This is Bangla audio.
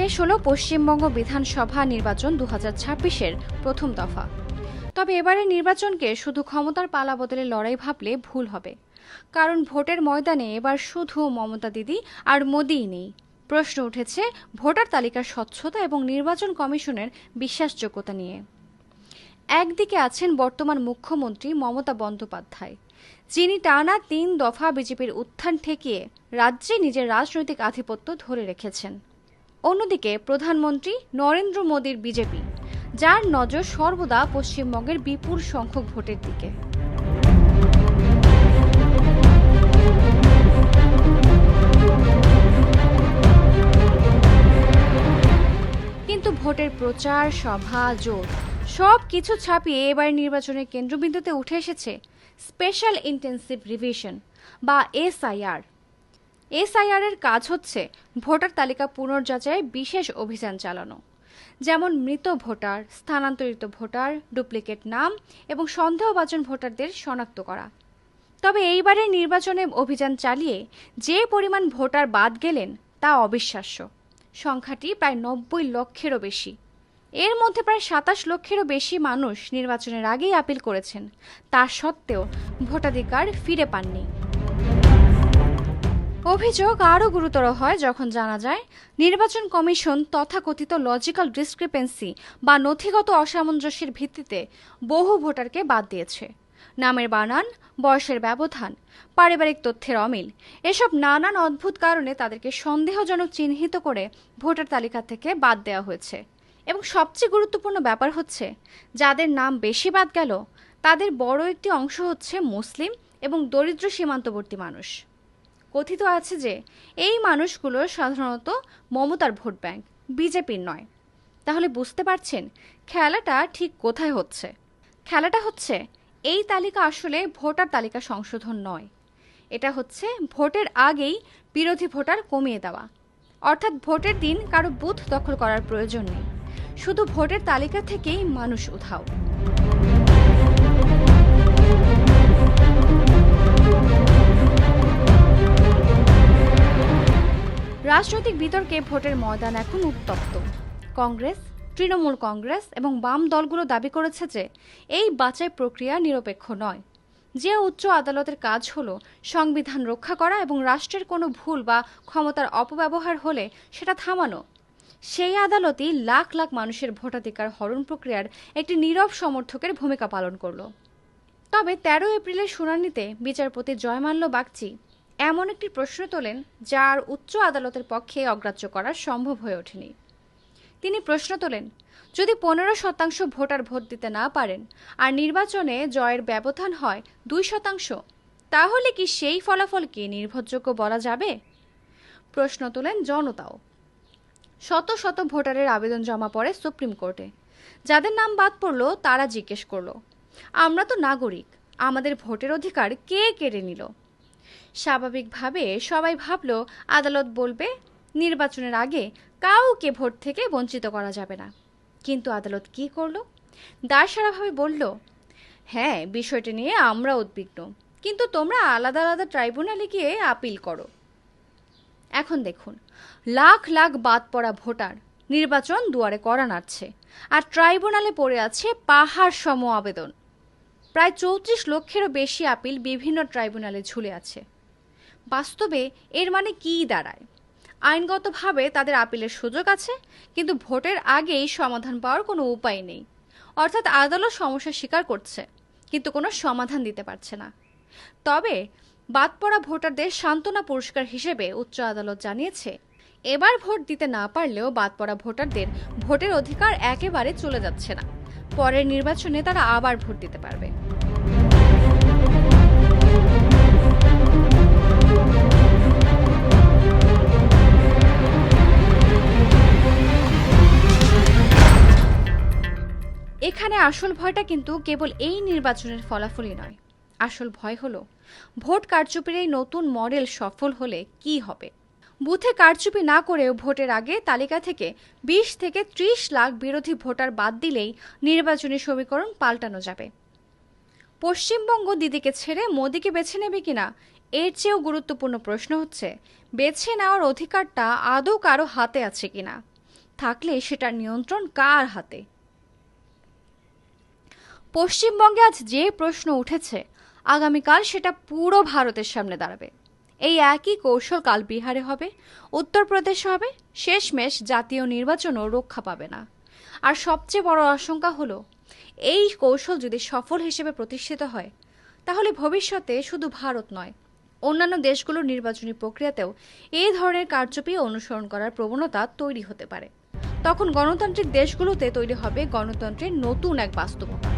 শেষ হলো পশ্চিমবঙ্গ বিধানসভা নির্বাচন 2026-এর প্রথম দফা। তবে এবারের নির্বাচনকে শুধু ক্ষমতার পালাবদলের লড়াই ভাবলে ভুল হবে। কারণ ভোটের ময়দানে এবার শুধু মমতা দিদি আর মোদিই নেই। প্রশ্ন উঠেছে ভোটার তালিকার স্বচ্ছতা এবং নির্বাচন কমিশনের বিশ্বাসযোগ্যতা নিয়ে। একদিকে আছেন বর্তমান মুখ্যমন্ত্রী মমতা বন্দ্যোপাধ্যায়, যিনি টানা 3 দফা বিজেপির উত্থান ঠেকিয়ে রাজ্যে নিজের রাজনৈতিক আধিপত্য ধরে রেখেছেন। অন্যদিকে প্রধানমন্ত্রী নরেন্দ্র মোদীর বিজেপি, যার নজর সর্বদা পশ্চিমবঙ্গের বিপুল সংখ্যক ভোটের দিকে। কিন্তু ভোটের প্রচার, সভা, জোট সব কিছু ছাপিয়ে এবার নির্বাচনের কেন্দ্রবিন্দুতে উঠে এসেছে স্পেশাল ইন্টেন্সিভ রিভিশন বা এসআইআর। এসআইআর এর কাজ হচ্ছে ভোটার তালিকা পুনর্যাচাইয়ের বিশেষ অভিযান চালানো, যেমন মৃত ভোটার, স্থানান্তরিত ভোটার, ডুপ্লিকেট নাম এবং সন্দেহভাজন ভোটারদের শনাক্ত করা। তবে এইবারের নির্বাচনে অভিযান চালিয়ে যে পরিমাণ ভোটার বাদ গেলেন তা অবিশ্বাস্য। সংখ্যাটি প্রায় 90 লক্ষেরও বেশি। এর মধ্যে প্রায় 27 লক্ষেরও বেশি মানুষ নির্বাচনের আগেই আপিল করেছেন, তা সত্ত্বেও ভোটাধিকার ফিরে পাননি। অভিযোগ আরও গুরুতর হয় যখন জানা যায় নির্বাচন কমিশন তথাকথিত লজিক্যাল ডিসক্রিপেন্সি বা নথিগত অসামঞ্জস্যের ভিত্তিতে বহু ভোটারকে বাদ দিয়েছে। নামের বানান, বয়সের ব্যবধান, পারিবারিক তথ্যের অমিল, এসব নানান অদ্ভুত কারণে তাদেরকে সন্দেহজনক চিহ্নিত করে ভোটার তালিকা থেকে বাদ দেওয়া হয়েছে। এবং সবচেয়ে গুরুত্বপূর্ণ ব্যাপার হচ্ছে, যাদের নাম বেশি বাদ গেল তাদের বড় একটি অংশ হচ্ছে মুসলিম এবং দরিদ্র সীমান্তবর্তী মানুষ। কথিত আছে যে এই মানুষগুলো সাধারণত মমতার ভোট ব্যাংক, বিজেপির নয়। তাহলে বুঝতে পারছেন খেলাটা ঠিক কোথায় হচ্ছে। খেলাটা হচ্ছে এই তালিকা আসলে ভোটার তালিকা সংশোধন নয়, এটা হচ্ছে ভোটের আগেই বিরোধী ভোটার কমিয়ে দেওয়া। অর্থাৎ ভোটের দিন কারো বুথ দখল করার প্রয়োজন নেই, শুধু ভোটের তালিকা থেকেই মানুষ উধাও। রাজনৈতিক বিতর্কে ভোটের ময়দান এখন উত্তপ্ত। কংগ্রেস, তৃণমূল কংগ্রেস এবং বাম দলগুলো দাবি করেছে যে এই বাছাই প্রক্রিয়া নিরপেক্ষ নয়। যে উচ্চ আদালতের কাজ হলো সংবিধান রক্ষা করা এবং রাষ্ট্রের কোনো ভুল বা ক্ষমতার অপব্যবহার হলে সেটা থামানো, সেই আদালতই লাখ লাখ মানুষের ভোটাধিকার হরণ প্রক্রিয়ার একটি নীরব সমর্থকের ভূমিকা পালন করল। তবে 13 এপ্রিলের শুনানিতে বিচারপতি জয়মাল্য বাগচি এমন একটি প্রশ্ন তোলেন যার উচ্চ আদালতের পক্ষে অগ্রাহ্য করা সম্ভব হয়ে ওঠেনি। তিনি প্রশ্ন তোলেন, যদি 15% ভোটার ভোট দিতে না পারেন আর নির্বাচনে জয়ের ব্যবধান হয় 2%, তাহলে কি সেই ফলাফলকে নির্ভরযোগ্য বলা যাবে? প্রশ্ন তোলেন জনতাও। শত শত ভোটারের আবেদন জমা পড়ে সুপ্রিম কোর্টে। যাদের নাম বাদ পড়ল তারা জিজ্ঞেস করলো, আমরা তো নাগরিক, আমাদের ভোটের অধিকার কে কেড়ে নিল? স্বাভাবিকভাবে সবাই ভাবল আদালত বলবে নির্বাচনের আগে কাউকে ভোট থেকে বঞ্চিত করা যাবে না। কিন্তু আদালত কি করলো? দায়সারাভাবে বলল, হ্যাঁ, বিষয়টি নিয়ে আমরা উদ্বিগ্ন, কিন্তু তোমরা আলাদা আলাদা ট্রাইব্যুনালে গিয়ে আপিল করো। এখন দেখুন, লাখ লাখ বাদ পড়া ভোটার নির্বাচন দুয়ারে কড়া নাড়ছে, আর ট্রাইব্যুনালে পড়ে আছে পাহাড় সম আবেদন। প্রায় 34 লক্ষেরও বেশি আপিল বিভিন্ন ট্রাইব্যুনালে ঝুলে আছে। বাস্তবে এর মানে কি দাঁড়ায়? আইনগতভাবে তাদের আপিলের সুযোগ আছে, কিন্তু ভোটের আগেই সমাধান পাওয়ার কোনো উপায় নেই। অর্থাৎ আদালত সমস্যা স্বীকার করছে, কিন্তু কোনো সমাধান দিতে পারছে না। তবে বাদ পড়া ভোটারদের সান্ত্বনা পুরস্কার হিসেবে উচ্চ আদালত জানিয়েছে, এবার ভোট দিতে না পারলেও বাদ পড়া ভোটারদের ভোটের অধিকার একেবারে চলে যাচ্ছে না। পরের নির্বাচনে তারা আবার ভোট দিতে পারবে। এখানে আসল ভয়টা কিন্তু কেবল এই নির্বাচনের ফলাফলই নয়। আসল ভয় হলো ভোট কারচুপির এই নতুন মডেল সফল হলে কি হবে। বুথে কারচুপি না করেও ভোটের আগে তালিকা থেকে 20 থেকে 30 লাখ বিরোধী ভোটার বাদ দিলেই নির্বাচনী সমীকরণ পাল্টানো যাবে। পশ্চিমবঙ্গ দিদিকে ছেড়ে মোদিকে বেছে নেবে কিনা, এর চেয়েও গুরুত্বপূর্ণ প্রশ্ন হচ্ছে বেছে নেওয়ার অধিকারটা আদৌ কারো হাতে আছে কিনা। থাকলে সেটার নিয়ন্ত্রণ কার হাতে? পশ্চিমবঙ্গে আজ যে প্রশ্ন উঠেছে, আগামীকাল সেটা পুরো ভারতের সামনে দাঁড়াবে। এই একই কৌশল কাল বিহারে হবে, উত্তরপ্রদেশে হবে, শেষমেশ জাতীয় নির্বাচনও রক্ষা পাবে না। আর সবচেয়ে বড় আশঙ্কা হলো, এই কৌশল যদি সফল হিসেবে প্রতিষ্ঠিত হয়, তাহলে ভবিষ্যতে শুধু ভারত নয়, অন্যান্য দেশগুলোর নির্বাচনী প্রক্রিয়াতেও এই ধরনের কারচুপি অনুসরণ করার প্রবণতা তৈরি হতে পারে। তখন গণতান্ত্রিক দেশগুলোতে তৈরি হবে গণতন্ত্রের নতুন এক বাস্তবতা।